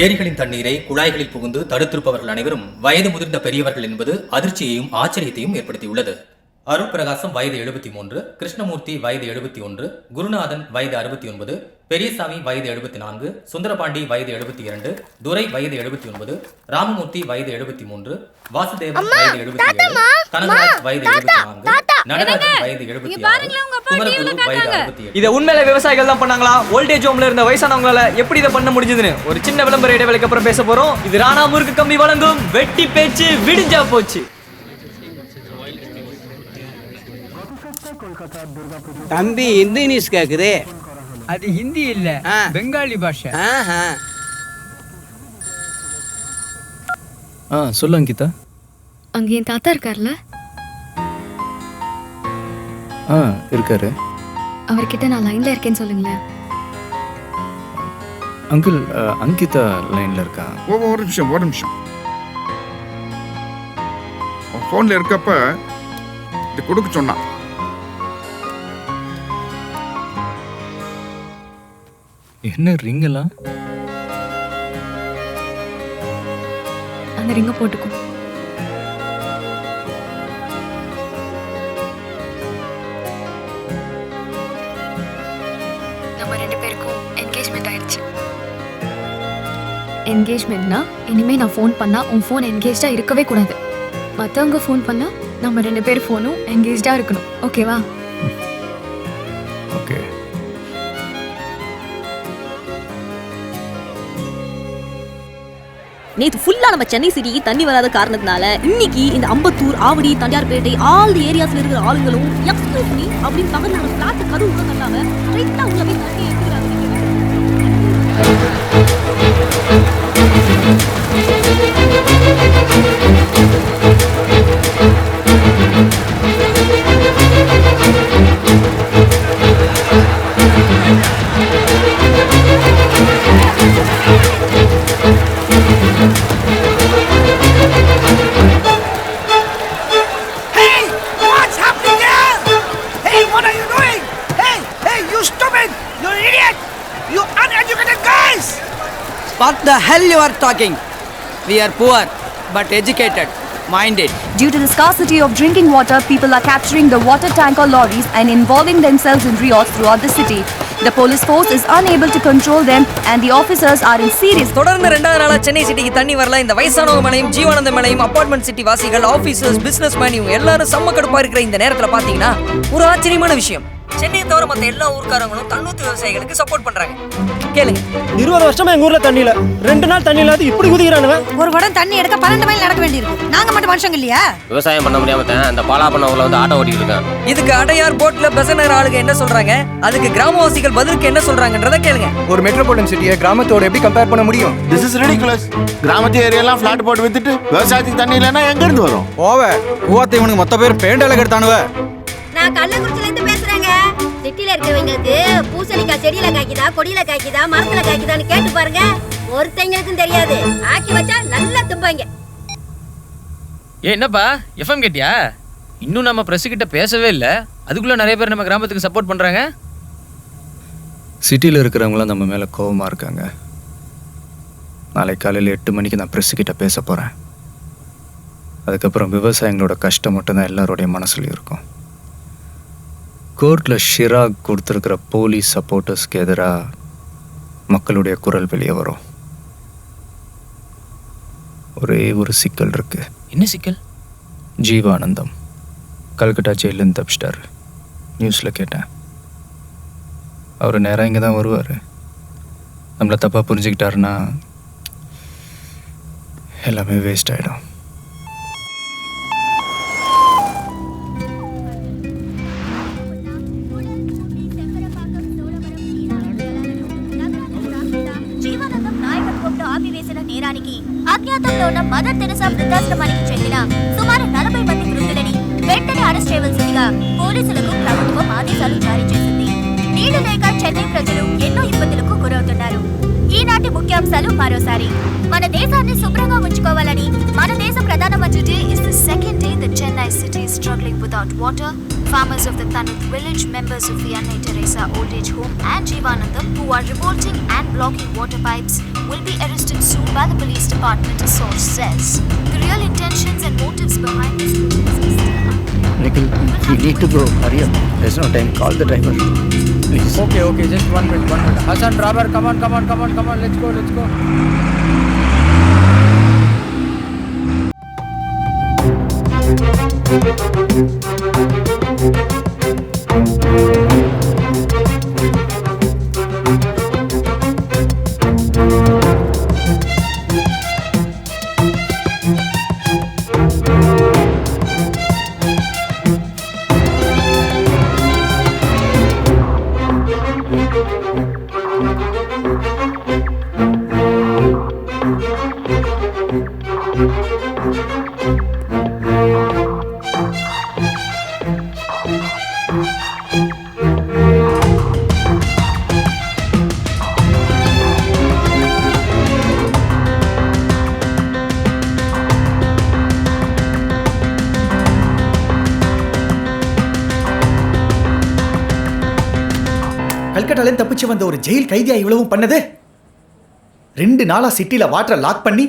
ஏரிகளின் தண்ணீரை குழாய்களில் புகுந்து தடுத்திருப்பவர்கள் அனைவரும் வயது முதிர்ந்த பெரியவர்கள் என்பது அதிர்ச்சியையும் ஆச்சரியத்தையும் ஏற்படுத்தியுள்ளது. அருள் பிரகாசம் வயது 73, கிருஷ்ணமூர்த்தி வயது 71, குருநாதன் வயது 69, பெரியசாமி வயது 74, சுந்தரபாண்டி வயது 72, துரை வயது 79, ராமமூர்த்தி வயது 73, வாசுதேவன் வயது 77, கனகராஜ் வயது 74, நடராஜன் வயது 76, குமரகுரு வயது 68. இதை உண்மையில விவசாயிகள் தான் பண்ணாங்களா? ஓல்டேஜ் ஹோம்ல இருந்த வயசானவங்களால எப்படி இதை பண்ண முடிஞ்சதுன்னு ஒரு சின்ன விளம்பர இடைவேளைக்கு அப்புறம் பேச போறோம். இது ராணா முறுக்கு கம்பி வழங்கும் வெட்டி பேச்சு விடிஞ்சா போச்சு. தம்பி ஹிந்தி நியூஸ் கேக்குது. அது ஹிந்தி இல்ல, பெங்காலி பாஷை. சொல்லு அங்கிதா. அங்க என் தாத்தா இருக்கார்ல, இருக்காரு. அவர்கிட்ட நான் லைன்ல இருக்கேன்னு சொல்லுங்களேன். அங்கிள், அங்கிதா லைன்ல இருக்கா? ஒரு நிமிஷம் போன்ல இருக்கப்ப இது கொடுக்க சொன்னா. என்ன ரிங் எல்லாம்? அந்த ரிங்க போட்டுக்கோ. நம்ம 2 பேருக்கும் என்கேஜ்மெண்ட் ஆயிடுச்சு. என்கேஜ்மெண்ட்னா இனிமே நான் ஃபோன் பண்ணா உன் ஃபோன் என்கேஜ்டா இருக்கவே கூடாது. மற்றவங்க ஃபோன் பண்ணா நம்ம 2 பேர் ஃபோனும் என்கேஜ்டா இருக்கணும். ஓகேவா? ஓகே. நேற்று ஃபுல்லா நம்ம சென்னை சிட்டிக்கு தண்ணி வராத காரணத்தினால இன்னைக்கு இந்த அம்பத்தூர், ஆவடி, தண்டியார்பேட்டை ஆல் ஏரியாஸ்ல இருக்கிற ஆளுங்களும் எக்ஸ்கியூஸ் மீ அப்படின்னு பக்கத்துல பிளாட் கதவு கூட தள்ளாம ரைட்டா உள்ள போய் தண்ணி எடுத்துக்கிறாங்க. What the hell you are talking? We are poor but educated, minded. Due to the scarcity of drinking water, people are capturing the water tanker lorries and involving themselves in riots throughout the city. The police force is unable to control them and the officers are in serious. தொடர்ந்து 2வது நாளா சென்னை சிட்டிக்கு தண்ணி வரல. இந்த வயசானவங்க மேலையும் ஜீவானந்த மேலையும் அபார்ட்மெண்ட் சிட்டி வாசிகள், ஆபீசர்ஸ், பிசினஸ் மேன் இவங்க எல்லாரும் செம்ம கடுப்பா இருக்கிற இந்த நேரத்துல பாத்தீங்கன்னா ஒரு ஆச்சரியமான விஷயம். சென்னையை தவிர மற்ற எல்லா ஊர்க்காரங்களும் தன்னூத்து விவசாயிகளுக்கு சப்போர்ட் பண்றாங்க. கேளுங்க. 20 வருஷமா எங்க ஊர்ல தண்ணி இல்ல. 2 நாள் தண்ணி இல்லாத இப்படி குதிக்கிறானுங்க. ஒரு குடம் தண்ணி எடுக்க 12 மைல் நடக்க வேண்டியிருக்கு. நாங்க மட்டும் மனுஷங்க இல்லையா? விவசாயம் பண்ண முடியாம அந்த பாலா பண்ணவங்கள வந்து ஆட்டோ ஓட்டிட்டு இருக்காங்க. இதுக்கு அடையார் போட்ல பெசனர் ஆளுங்க என்ன சொல்றாங்க, அதுக்கு கிராமவாசிகள் பதிலுக்கு என்ன சொல்றாங்கன்றத கேளுங்க. ஒரு மெட்ரோபாலிட்டன் சிட்டியை கிராமத்தோட எப்படி கம்பேர் பண்ண முடியும்? This is ridiculous. கிராமத்து ஏரியாலாம் ஃபிளாட் போட்டு வித்துட்டு விவசாயத்துக்கு தண்ணி இல்லைன்னா எங்க இருந்து வரும்? ஓவே ஊவாத்தை இவனுக்கு மொத்த பேர் பெயிண்டால கெடுத்தானுவ. நான் கள்ளக்குறிச்சில இருந்து பேசுறேங்க. சிட்டில இருக்கிறவங்களுக்கு பூசணிக்காய் செடியில காய்க்குதா, கொடியில காய்க்குதா, மரத்துல காய்க்குதான்னு கேட்டு பாருங்க. ஒருத்தங்களுக்கும் தெரியாது. ஆக்கி வச்சா நல்லா தும்பாங்க. என்னப்பா எஃப்எம் கேட்டியா? இன்னும் நம்ம பிரஸ் கிட்ட பேசவே இல்லை, அதுக்குள்ள நிறைய பேர் நம்ம கிராமத்துக்கு சப்போர்ட் பண்றாங்க. சிட்டியில் இருக்கிறவங்களாம் நம்ம மேலே கோபமாக இருக்காங்க. நாளைக்கு காலையில் 8 மணிக்கு நான் பிரஸ் கிட்ட பேச போகிறேன். அதுக்கப்புறம் விவசாயிகளோட கஷ்டம் மட்டும்தான் எல்லாரோடைய மனசுலையும் இருக்கும். கோர்ட்டில் ஷிராக் கொடுத்துருக்கிற போலீஸ் சப்போர்ட்டர்ஸ்க்கு எதிராக மக்களுடைய குரல் வெளியே வரும். ஒரே ஒரு சிக்கல் இருக்கு. என்ன சிக்கல்? ஜீவானந்தம் கல்கட்டா ஜெயிலேருந்து தப்பிச்சிட்டாரு. நியூஸில் கேட்டேன். அவர் நேராக இங்கே தான் வருவார். நம்மளை தப்பாக புரிஞ்சுக்கிட்டாருன்னா எல்லாமே வேஸ்ட் ஆகிடும். జీవనందం నాయకత్వంలో ఆపివేసిన నేరానికి అజ్ఞాతంలో ఉన్న మదన్ తెరసా వృద్ధాశ్రమానికి చెందిన సుమారు 40 మంది వృద్ధులని వెంటనే అరెస్ట్ చేయవలసిందిగా పోలీసులకు ప్రభుత్వం ఆదేశాలు జారీ చేసింది. నీళ్లు లేక చెన్నై ప్రజలు ఎన్నో ఇబ్బందులకు గురవుతున్నారు. ఈనాటి ముఖ్యాంశాలు మరోసారి. మన దేశాన్ని శుభ్రంగా ఉంచుకోవాలని మన దేశ ప్రధానమంత్రి day is the second day that Chennai city is struggling without water. Farmers of the Tanith village, members of the Anna Teresa old age home and Jeevanandam who are revolting and blocking water pipes will be arrested soon by the police department, a source says. The real intentions and motives behind this protest is still unclear. Nikhil, we need to go. Hurry up. There's no time. Call the driver. Please. Okay, just 1 minute. Hassan, driver, come on, let's go. கல்கட்டாலேருந்து தப்பிச்சு வந்த ஒரு jail கைதியா இவ்வளவும் பண்ணது? 2 நாளா சிட்டில வாட்டரை lock பண்ணி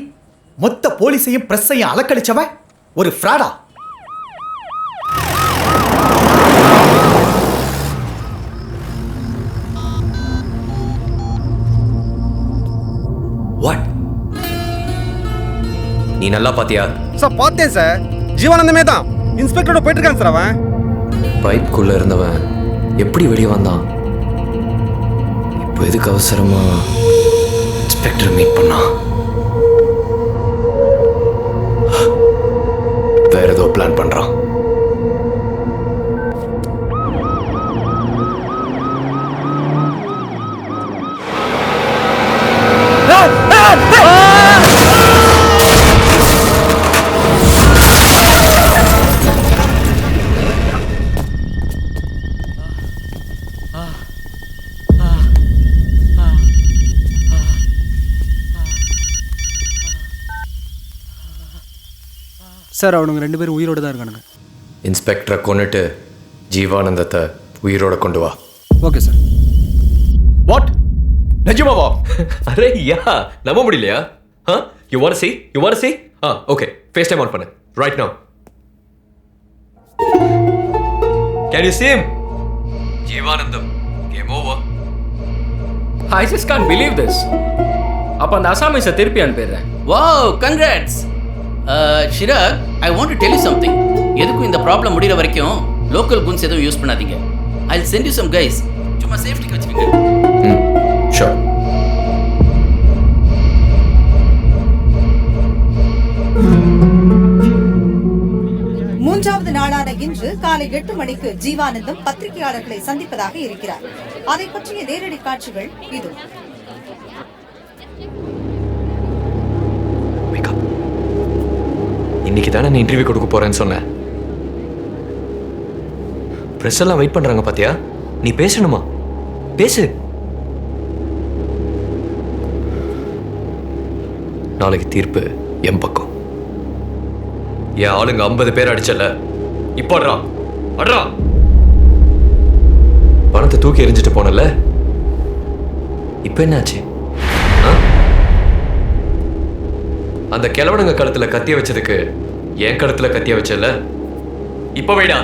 மொத்த போலீஸையும் பிரஸ்ஸையும் அலக்கழிச்சவன் ஒரு ஃப்ராடா? வாட்? நீ நல்லா பாத்தியா? சார் பார்த்தேன் சார். ஜீவானந்தமே தான் இன்ஸ்பெக்டரோட போயிட்டு இருக்கான் சார். அவன் பைப்புக்குள்ள இருந்தவன் எப்படி வெளியே வந்தான்? இப்போ எதுக்கு அவசரமா இன்ஸ்பெக்டர் மீட் பண்ணா? வேற ஏதோ பிளான் பண்றான். சார் அவனுங்க 2 பேரும் உயிரோடு தான் இருக்கானுங்க. இன்ஸ்பெக்டரை கொன்னுட்டு ஜீவானந்தத்தை உயிரோட கொண்டு வா. Okay sir. வாட்? நிஜமாவா? அரே யா, நம்ப முடியலையா? You want to see? Okay. FaceTime on பண்ணு. Right now. Can you see him? Jeevanandam. Game over. I just can't believe this. அப்ப அந்த அசாமிஸை திருப்பி அனுப்பிடுறேன். Wow, congrats. Chirag, I want to tell you something. எதுக்கும் இந்த ப்ராப்ளம் முடிகிற வரைக்கும் லோக்கல் குன்ஸ் எதுவும் யூஸ் பண்ணாதீங்க. I'll send you some guys. சும்மா சேஃப்டிக்கு வச்சுக்கோங்க. Sure. மூன்றாவது நாளான இன்று காலை 8 மணிக்கு ஜீவானந்தம் பத்திரிகையாளர்களை சந்திப்பதாக இருக்கிறார். அதை பற்றிய நேரடி காட்சிகள் இது. இன்னைக்கு தானே நீ இன்டர்வியூ கொடுக்க போறேன்னு சொன்ன. பிரஸ் எல்லாம் வெயிட் பண்றாங்க பாத்தியா? நீ பேசணுமா? பேசு. நாளைக்கு தீர்ப்பு என் பக்கம். என் ஆளுங்க 50 பேர் அடிச்சல, இப்போ அட்ரா. பணத்தை தூக்கி எறிஞ்சிட்டு போனல, இப்ப என்னாச்சு? அந்த கிழவனுங்க கழுத்துல கத்திய வச்சதுக்கு என் கழுத்துல கத்திய வச்சல, இப்ப வைடா.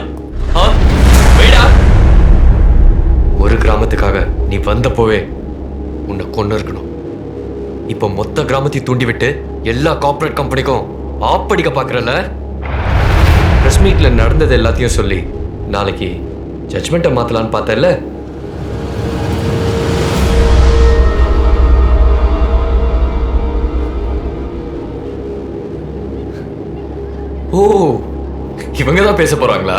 ஒரு கிராமத்துக்காக நீ வந்தப்போவே உன்னை கொண்டு இருக்கணும். இப்ப மொத்த கிராமத்தையும் தூண்டி விட்டு எல்லா கார்ப்பரேட் கம்பெனிக்கும் ஆப்படிக்க பாக்குறல. பிரஸ் மீட்ல நடந்தது எல்லாத்தையும் சொல்லி நாளைக்கு ஜட்மெண்ட்டை மாத்தலான்னு பார்த்தல. ஓ, இவங்க தான் பேச போறாங்களா?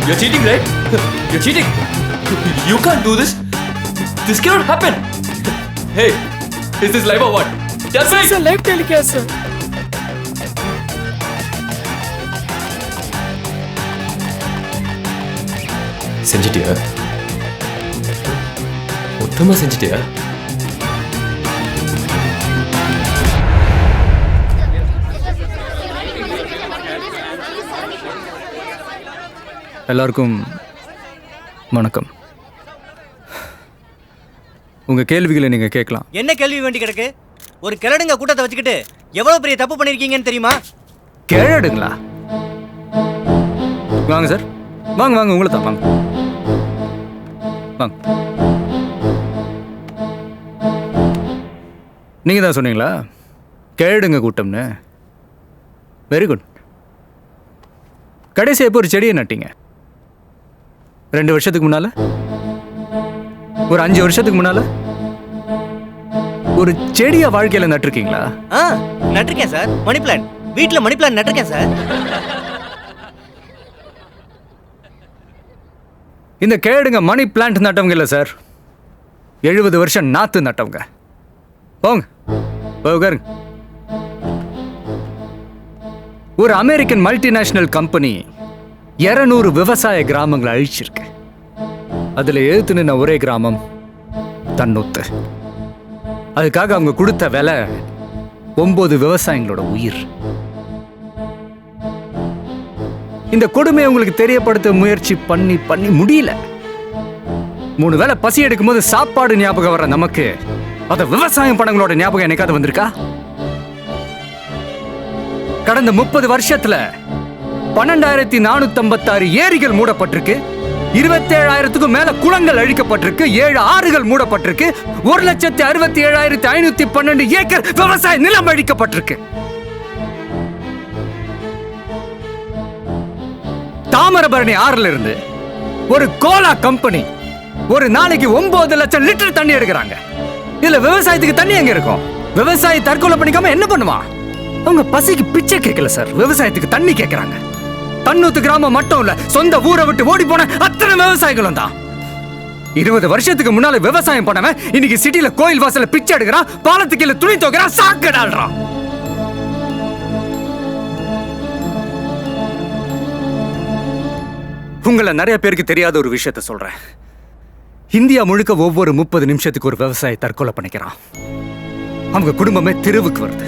You're cheating, right? You're cheating. You can't do this. This cannot happen. Hey, is this live or what? Tell me. It's a live telecast, sir. செஞ்சிட்டியா? மொத்தமா செஞ்சிட்டியா? எல்லாருக்கும் வணக்கம். உங்க கேள்விகளை நீங்க கேட்கலாம். என்ன கேள்வி வேண்டி கிடக்கு? ஒரு கிழடுங்க கூட்டத்தை வச்சுக்கிட்டு எவ்வளவு பெரிய தப்பு பண்ணிருக்கீங்கன்னு தெரியுமா? கேடுங்களா? வாங்க சார், வாங்க வாங்க, உங்களை தான் வாங்க வாங்க. நீங்க தான் சொன்னீங்களா கேடுங்க கூட்டம்னு? Very good. கடைசி எப்போ ஒரு செடியை நட்டீங்க? 2 வருஷத்துக்கு முன்னால? ஒரு 5 வருஷத்துக்கு முன்னால? ஒரு செடியை வாழ்க்கையில நட்டிருக்கீங்களா? நட்டிருக்கேன் சார். மணி பிளான், வீட்டுல மணி பிளான் நட்டிருக்கேன் சார். இந்த கேடுங்க மணி பிளான்ட் நட்டவங்க இல்லை சார், 70 வருஷம் நாத்து நட்டவங்க. போங்க உட்காருங்க. ஒரு அமெரிக்கன் மல்டிநேஷனல் கம்பெனி 200 விவசாய கிராமங்களை அழிச்சிருக்கு. அதுல எழுத்து நின்ன ஒரே கிராமம் தன்னொத்து. அதுக்காக அவங்க கொடுத்த விலை 9 விவசாயிகளோட உயிர். இந்த கொடுமையை உங்களுக்கு தெரியப்படுத்த முயற்சி பண்ணி பண்ணி முடியல. 3 வேளை பசி எடுக்கும் போது சாப்பாடு ஞாபகம் வர நமக்கு அத விவசாயம் பணங்களோட ஞாபகம் என்னைக்காவது வந்திருக்கா? கடந்த 30 வருஷத்துல 12,456 ஏரிகள் மூடப்பட்டிருக்கு, 27,000க்கும் மேல குளங்கள் அழிக்கப்பட்டிருக்கு, 7 ஆறுகள் மூடப்பட்டிருக்கு, 1,67,512 ஏக்கர் விவசாய நிலம் அழிக்கப்பட்டிருக்கு. தாமிரபரணி ஆறுல இருந்து ஒரு கோலா கம்பெனி ஒரு நாளைக்கு 9 லட்சம் லிட்டர் தண்ணி எடுக்கிறாங்க. இதுல விவசாயத்துக்கு தண்ணி எங்க இருக்கும்? விவசாயி தற்கொலை பண்ணிக்காம என்ன பண்ணுவான்? அவங்க பசிக்கு பிச்சை கேட்கல சார், விவசாயத்துக்கு தண்ணி கேட்கறாங்க. தன்னூத்து கிராமம் மட்டும் இல்ல, சொந்த ஊரை விட்டு ஓடி போன அத்தனை விவசாயிகளும் தான். 20 வருஷத்துக்கு முன்னால விவசாயம் பண்ணவன் இன்னைக்கு சிட்டில கோயில் வாசல்ல பிச்சை எடுக்கிறான், பாலத்துக்கு கீழே துணி துவைக்கிறான், சாக்கடாடுறான். உங்களை நிறைய பேருக்கு தெரியாத ஒரு விஷயத்த சொல்றேன். இந்தியா முழுக்க ஒவ்வொரு 30 நிமிஷத்துக்கு ஒரு விவசாயி தற்கொலை பண்ணிக்கிறான். அவங்க குடும்பமே தெருவுக்கு வருது.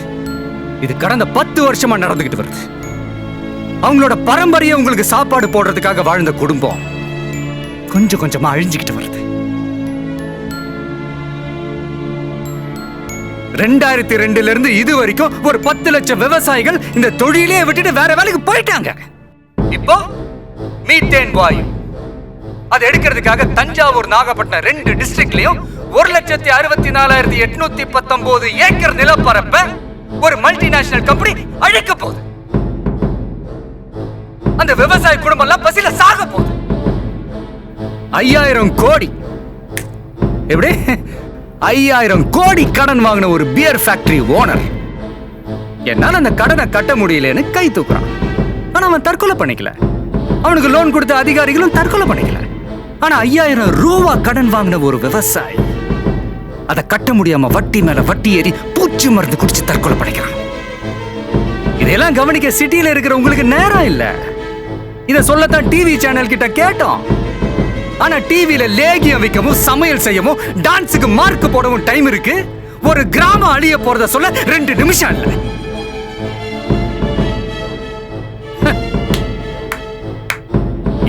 இது கடந்த 10 வருஷமா நடந்துகிட்டு வருது. அவங்களோட பரம்பரையை உங்களுக்கு சாப்பாடு போடுறதுக்காக வாழ்ந்த குடும்பம் கொஞ்சம் கொஞ்சமா அழிஞ்சுக்கிட்டு வருது. 2002 இருந்து இது வரைக்கும் ஒரு 10 லட்சம் விவசாயிகள் இந்த தொழிலே விட்டுட்டு வேற வேலைக்கு போயிட்டாங்க. இப்போ மீத்தேன் வாயு அதை எடுக்கிறதுக்காக தஞ்சாவூர், நாகப்பட்டினம் 2 டிஸ்ட்ரிக்ட்லயும் 1,64,819 ஏக்கர் நிலப்பரப்ப ஒரு மல்டிநேஷனல் கம்பெனி அழிக்க போகுது. அந்த விவசாய குடும்பம் எல்லாம் பசியில சாக போகுது. 5000 கோடி, எப்படி 5000 கோடி கடன் வாங்கின ஒரு பியர் ஃபேக்டரி ஓனர் என்னால அந்த கடனை கட்ட முடியலன்னு கை தூக்குறான். ஆனா அவன் தற்கொலை பண்ணிக்கல. அவனுக்கு லோன் கொடுத்த அதிகாரிகளும் தற்கொலை பண்ணிக்கல. ஆனா 5000 ரூபா கடன் வாங்கின ஒரு விவசாயி அதை கட்ட முடியாம வட்டி மேல வட்டி ஏறி பூச்சி மருந்து குடிச்சு தற்கொலை பண்ணிக்கிறான். இதெல்லாம் கவனிக்க சிட்டியில இருக்கிற உங்களுக்கு நேரம் இல்ல. இத சொல்லத்தான் டிவி சேனல் கிட்ட கேட்டோம். ஆனா டிவில லேகியம் வைக்கவும், சமையல் செய்யவும், டான்ஸுக்கு மார்க் போடவும் டைம் இருக்கு. ஒரு கிராமம் அழிய போறத சொல்ல 2 நிமிஷம் இல்ல.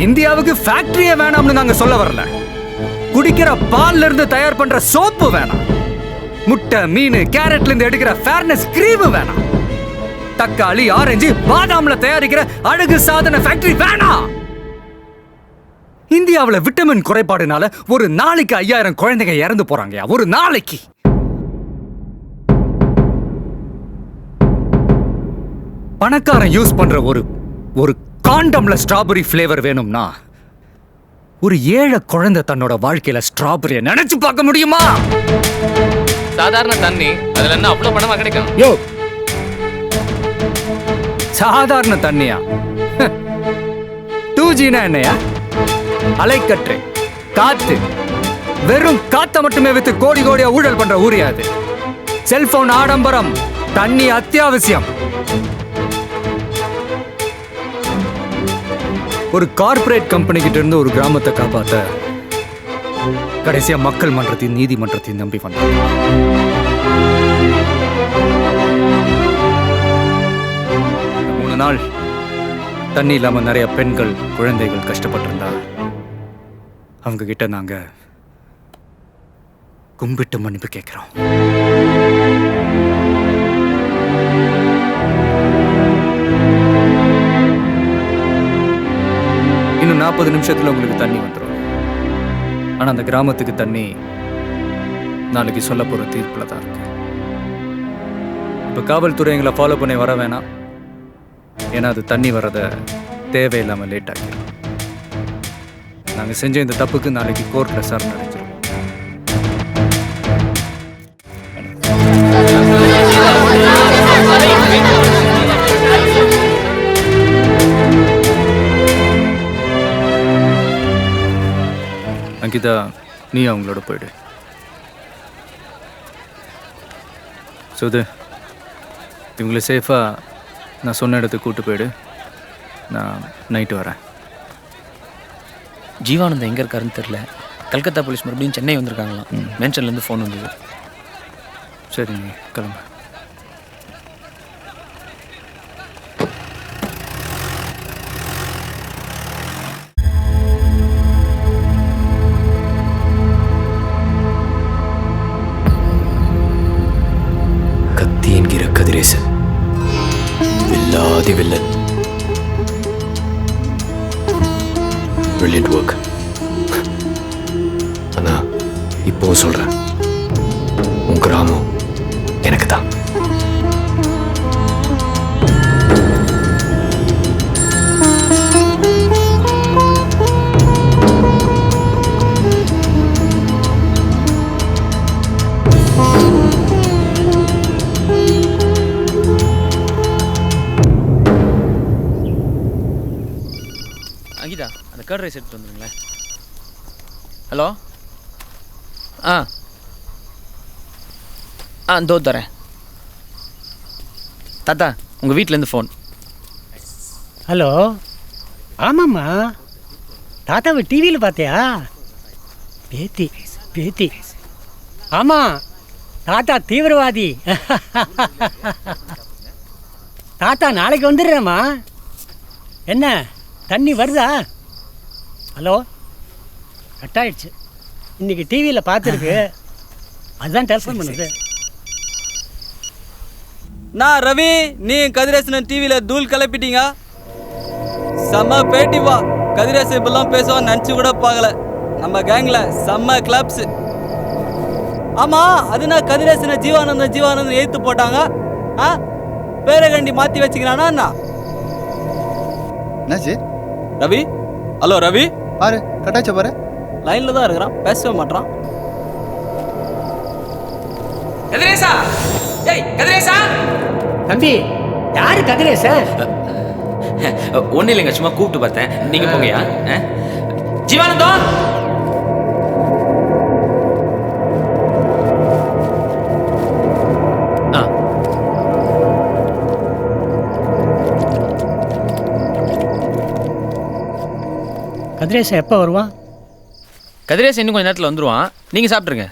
இந்தியாவுக்கு ஃபேக்டரியே வேணாம்னு நாங்க சொல்ல வரல. குடிக்கிற பால்ல இருந்து தயார் பண்ற சோப்பு வேணாம். முட்டை, மீன், கேரட்ல இருந்து எடுக்கிற ஃபேர்னஸ் கிரீம் வேணாம். தக்காளி, ஆரஞ்சு, பாதாம்ல தயாரிக்கிற அழகு சாதன ஃபேக்டரி வேணாம். இந்தியாவுல விட்டமின் குறைபாடுனால ஒரு நாளைக்கு 5000 குழந்தைங்க இறந்து போறாங்க. ஒரு நாளைக்கு. பணக்காரன் யூஸ் பண்ற ஒரு காண்டம்ல ஸ்ட்ராபெரி ஃபிளேவர் வேணும்னா ஒரு ஏழை குழந்தை தன்னோட வாழ்க்கையில ஸ்ட்ராபெரியை நினைச்சு பார்க்க முடியுமா? சாதாரண தண்ணி, அதுல என்ன அவ்வளவு பணமா கிடைக்கும்? யோ, சாதாரண தண்ணியா? 2Gனா என்னையா? அலைக்கற்று காத்து வெறும் காத்த மட்டுமே வித்து கோடி கோடியா ஊழல் பண்ற ஊரியா அது. செல்போன் ஆடம்பரம், தண்ணி அத்தியாவசியம். ஒரு கார்ப்பரேட் கம்பெனி கிட்ட இருந்து ஒரு கிராமத்தை காப்பாத்த கடைசியா மக்கள் மன்றத்தையும் நீதிமன்றத்தையும் நம்பி வந்தாங்க. மூணு நாள் தண்ணி இல்லாம நிறைய பெண்கள் குழந்தைகள் கஷ்டப்பட்டிருந்தா அவங்க கிட்ட நாங்க கும்பிட்டு மன்னிப்பு கேட்கிறோம். இன்னும் 40 நிமிஷத்துல உங்களுக்கு தண்ணி வந்துடும். ஆனா அந்த கிராமத்துக்கு தண்ணி நாளைக்கு சொல்ல போற தீர்ப்புல தான் இருக்கு. இப்ப காவல்துறை எங்களை ஃபாலோ பண்ணி வர வேணாம். ஏன்னா அது தண்ணி வர்றத தேவையில்லாம லேட் ஆகிடும். நாங்க செஞ்ச இந்த தப்புக்கு நாளைக்கு கோர்ட்ல சரண் அடைஞ்சிரும். அங்கிதா, நீ அவங்களோட போயிடு. சுது, இவங்களை சேஃபாக நான் சொன்ன இடத்துக்கு கூப்பிட்டு போயிடு. நான் நைட்டு வரேன். ஜீவானந்தம் எங்கே இருக்காருன்னு தெரில. கல்கத்தா போலீஸ் மறுபடியும் சென்னை வந்திருக்காங்களாம். மென்ஷன்லேருந்து ஃபோன் வந்தது. சரி, நீ கிளம்பு. கத்தி என்கிற கதிரேசன் வில்லாதி வில்லன். Brilliant work. ஆனா இப்போ சொல்றேன், உன் கிராமம் எனக்கு தான். அங்கிதா, அந்த கர்ட் ரைஸ் எடுத்து வந்துருங்களேன். ஹலோ. இதோ தரேன். தாத்தா, உங்கள் வீட்டிலேருந்து ஃபோன். ஹலோ. ஆமாம்மா, தாத்தாவை டிவியில் பார்த்தியா? பேத்தி பேத்தி. ஆமாம், தாத்தா தீவிரவாதி. தாத்தா நாளைக்கு வந்துடுறேம்மா. என்ன தண்ணி வருதா? ஹலோ, கட் ஆயிடுச்சு. இன்னைக்கு டிவியில் பார்த்துருக்கு, அதுதான் டெலிஃபோன் பண்ணுது. நான் ரவி, நீ கதிரேசன் டிவியில் தூள் கிளப்பிட்டீங்க. செம்ம பேட்டி வா. கதிரேசன் இப்பெல்லாம் பேசுவான்னு நினச்சி கூட பார்க்கல. நம்ம கேங்கில் செம்ம கிளப்ஸ். ஆமாம், அதுனா கதிரேசனை ஜீவானந்தம் ஏற்று போட்டாங்க. பேரை கண்டி மாற்றி வச்சுக்கிறானா என்ன? என்னாச்சு ரவி? ஹலோ ரவி, பாரு கட்டாச்ச பாரு. லைன்ல தான் இருக்கிறான், பேசவே மாட்டான். கதிரேசா, ஏய் கதிரேசா. தம்பி, யாரு கதிரேசா? ஒன்றும் இல்லைங்க, சும்மா கூப்பிட்டு பார்த்தேன். நீங்கள் போங்கயா. ஜீவானந்தம். கதிரேசன் எப்போ வருவான்? கதிரேசன் இன்னும் கொஞ்சம் நேரத்தில் வந்துடுவான். நீங்கள் சாப்பிட்ருங்க.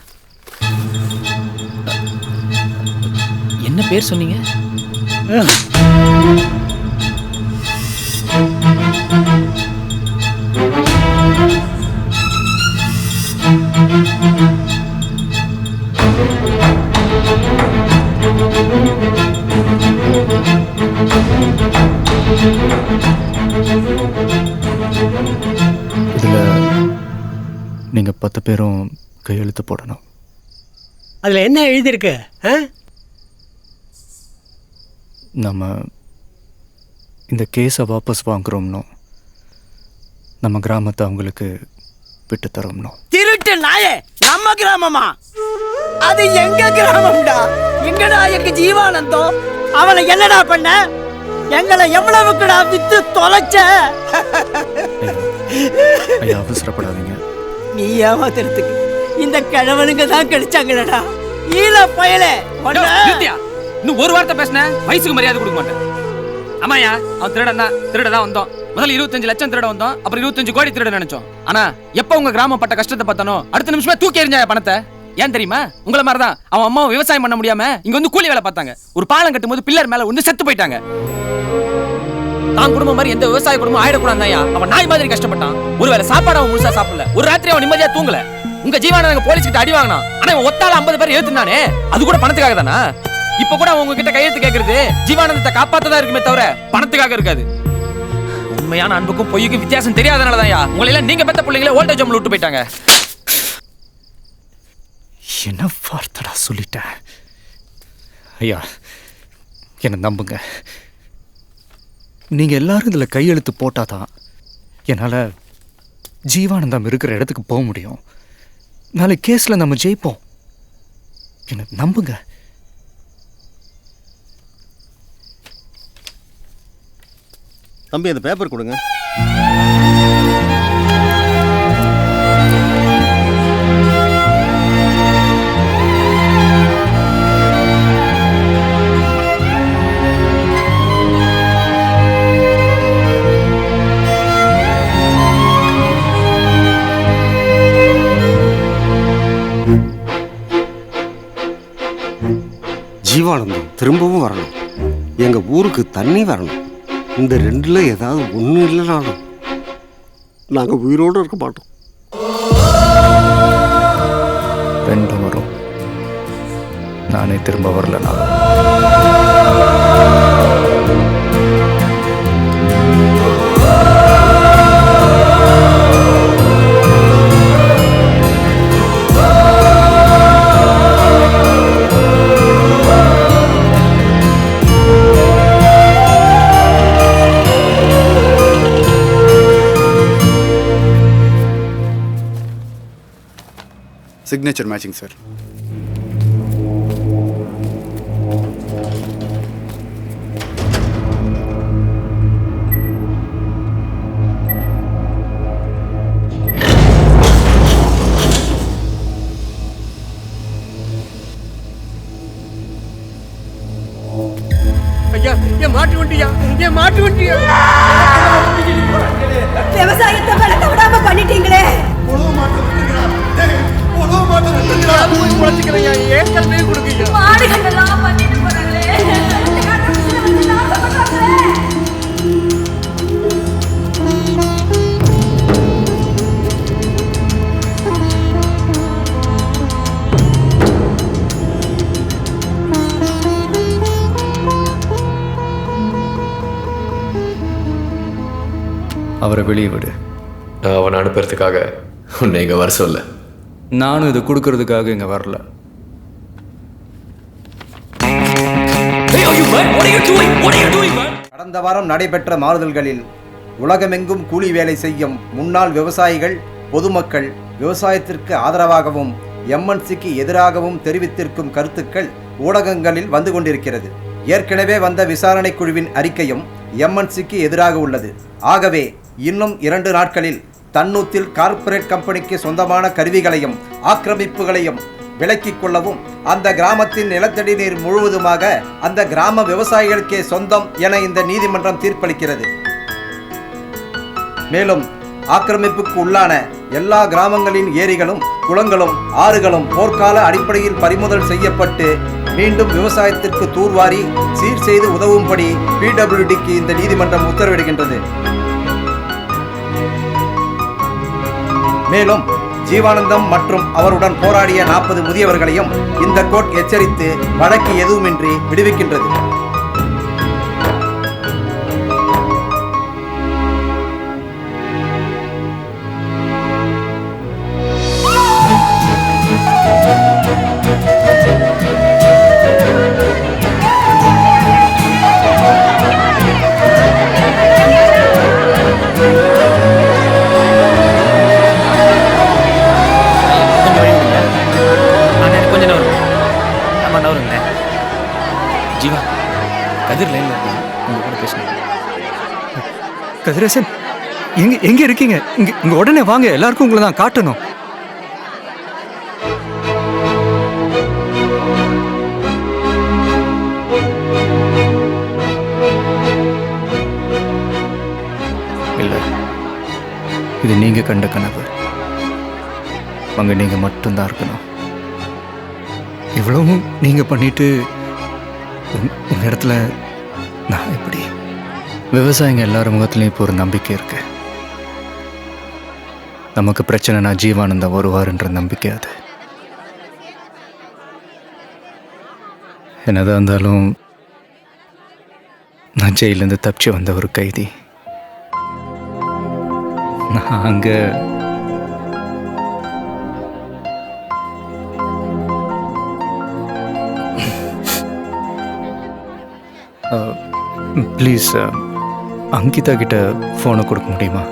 என்ன பேர் சொன்னீங்க? நீங்கள் 10 பேரும் கையெழுத்து போடணும். அதில் என்ன எழுதியிருக்கு? நம்ம இந்த கேஸை வாபஸ் வாங்குறோம்னோ, நம்ம கிராமத்தை அவங்களுக்கு விட்டு தரோம்னோ. திருட்டு நாயே, நம்ம கிராமமா? அது எங்க கிராமம்டா. எங்கடா எங்க ஜீவானந்தம்? அவனை என்னடா பண்ண? எங்களை எவ்வளவுக்குடா வித்து தொலைச்ச? ஐயா அவசரப்படாதீங்க. நீ ஏமாத்துறதுக்கு இந்த கிழவனுங்க தான் கிடைச்சாங்கடா. ஈழ பயலே இன்னும் ஒரு வார்த்தை பேசின வயசுக்கு மரியாதை கொடுக்க மாட்டேன். ஆமாயா, அவன் திருடதான் வந்தோம். முதல்ல 25 லட்சம் திருட வந்தோம், அப்புறம் 25 கோடி திருட நினைச்சோம். ஆனா எப்ப உங்க கிராமம் பட்ட கஷ்டத்தை பார்த்தானோ அடுத்த நிமிஷமே தூக்கி எறிஞ்சாய பணத்தை. ஏன் தெரியுமா? உங்களை மாதிரிதான் அவன் அம்மாவும் விவசாயம் பண்ண முடியாம இங்க வந்து கூலி வேலை பார்த்தாங்க. ஒரு பாலம் கட்டும் போது பில்லர் மேல வந்து செத்து போயிட்டாங்க. தான் குடும்பம் மாதிரி எந்த விவசாய குடும்பம் ஆயிடக்கூடாது. அவன் நாய் மாதிரி கஷ்டப்பட்டான். ஒருவேளை சாப்பாடு அவன் முழுசா சாப்பிடல, ஒரு ராத்திரி அவன் நிம்மதியா தூங்கல. உங்க ஜீவானந்தங்க போலீஸ் கிட்ட அடி வாங்கினான். ஆனா இவன் ஒத்தால 50 பேர் எழுத்துனானே, அது கூட பணத்துக்காக தானா? இப்ப கூட அவங்க கிட்ட கையெழுத்து கேட்கறது ஜீவானந்தத்தை காப்பாத்ததான் இருக்குமே தவிர பணத்துக்காக இருக்காது. உண்மையான அன்புக்கும் பொய்யுக்கும் வித்தியாசம் தெரியாதனாலதான் உங்களை எல்லாம் நீங்க பெத்த பிள்ளைங்களே ஓல்டேஜ் ஹோம்ல விட்டு போயிட்டாங்க. என்ன வார்த்தடா சொல்லிட்டேன். ஐயா என்ன நம்புங்க. நீங்க எல்லாரும் இதுல கையெழுத்து போட்டாதான் என்னால ஜீவானந்தம் இருக்கிற இடத்துக்கு போக முடியும். நாளை கேஸ்ல நம்ம ஜெயிப்போம். என்ன நம்புங்க. தம்பி அந்த பேப்பர் கொடுங்க. ஜீவானந்தம் திரும்பவும் வரணும். எங்க ஊருக்கு தண்ணி வரணும். இந்த ரெண்டுல ஏதாவது ஒண்ணு இல்லைனாலும் நாங்க உயிரோடு இருக்க மாட்டோம். ரெண்டும் வரும். நானே திரும்ப வரலனாலும் Signature matching, sir. ஐயா, என் மாட்டு வண்டியா, என் மாட்டு வண்டியா. விவசாயத்தை வளர்க்க விடாம பண்ணிட்டீங்களே. அவரை வெளியே விடு. நான் அவனை அனுப்புறதுக்காக உன்னை இங்க வர சொல்ல. நானும் இது கொடுக்கறதுக்காக இங்க வரல. கடந்த வாரம் நடைபெற்ற மாறுதல்களில் உலகமெங்கும் கூலி வேலை செய்யும் முன்னாள் விவசாயிகள், பொதுமக்கள் விவசாயத்திற்கு ஆதரவாகவும் எம்என்சிக்கு எதிராகவும் தெரிவித்திருக்கும் கருத்துக்கள் ஊடகங்களில் வந்து கொண்டிருக்கிறது. ஏற்கனவே வந்த விசாரணை குழுவின் அறிக்கையும் எம்என்சிக்கு எதிராக உள்ளது. ஆகவே இன்னும் 2 நாட்களில் தன்னூத்தில் கார்ப்பரேட் கம்பெனிக்கு சொந்தமான கருவிகளையும் ஆக்கிரமிப்புகளையும் விலக்கிக் கொள்ளவும், அந்த கிராமத்தின் நிலத்தடி நீர் முழுவதுமாக அந்த கிராம விவசாயிகளுக்கே சொந்தம் என இந்த நீதிமன்றம் தீர்ப்பளிக்கிறது. மேலும் ஆக்கிரமிப்புக்கு உள்ளான எல்லா கிராமங்களின் ஏரிகளும் குளங்களும் ஆறுகளும் போர்க்கால அடிப்படையில் பறிமுதல் செய்யப்பட்டு மீண்டும் விவசாயத்திற்கு தூர்வாரி சீர் செய்து உதவும்படி பிடபிள்யூடிக்கு இந்த நீதிமன்றம் உத்தரவிடுகின்றது. மேலும் ஜீவானந்தம் மற்றும் அவருடன் போராடிய 40 முதியவர்களையும் இந்த கோர்ட் எச்சரித்து வழக்கு எதுவுமின்றி விடுவிக்கின்றது. கதிரேசன், எங்க எங்க இருக்கீங்க? இங்க இங்க உடனே வாங்க, எல்லாருக்கும் உங்களை தான் காட்டணும். இல்ல, இது நீங்க கண்ட கனவு. அங்க நீங்க மட்டும்தான் இருக்கணும். இவ்வளவும் நீங்க பண்ணிட்டு உங்க இடத்துல நான் எப்படி? விவசாயிங்க எல்லாரும் முகத்துலையும் இப்போ ஒரு நம்பிக்கை இருக்கு. நமக்கு பிரச்சனைனா ஜீவானந்தம் வருவார்ன்ற நம்பிக்கை அது. என்னதான் இருந்தாலும் நான் ஜெயிலேருந்து தப்பிச்சு வந்த ஒரு கைதி. நான் அங்க ப்ளீஸ் அங்கிதா கிட்ட ஃபோனை கொடுக்க முடியுமா?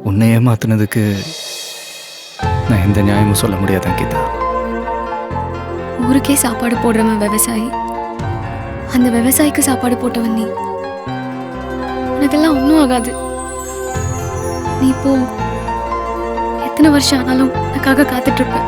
உன்னை ஏமாத்துனதுக்கு நான் எந்த நியாயமும் சொல்ல முடியாது அங்கிதா. ஊருக்கே சாப்பாடு போடுறவன் விவசாயி, அந்த விவசாயிக்கு சாப்பாடு போட்டவன் நீ. உனக்கெல்லாம் ஒன்றும் ஆகாது. நீ இப்போ எத்தனை வருஷம் ஆனாலும் எனக்காக காத்துட்டு இருப்ப.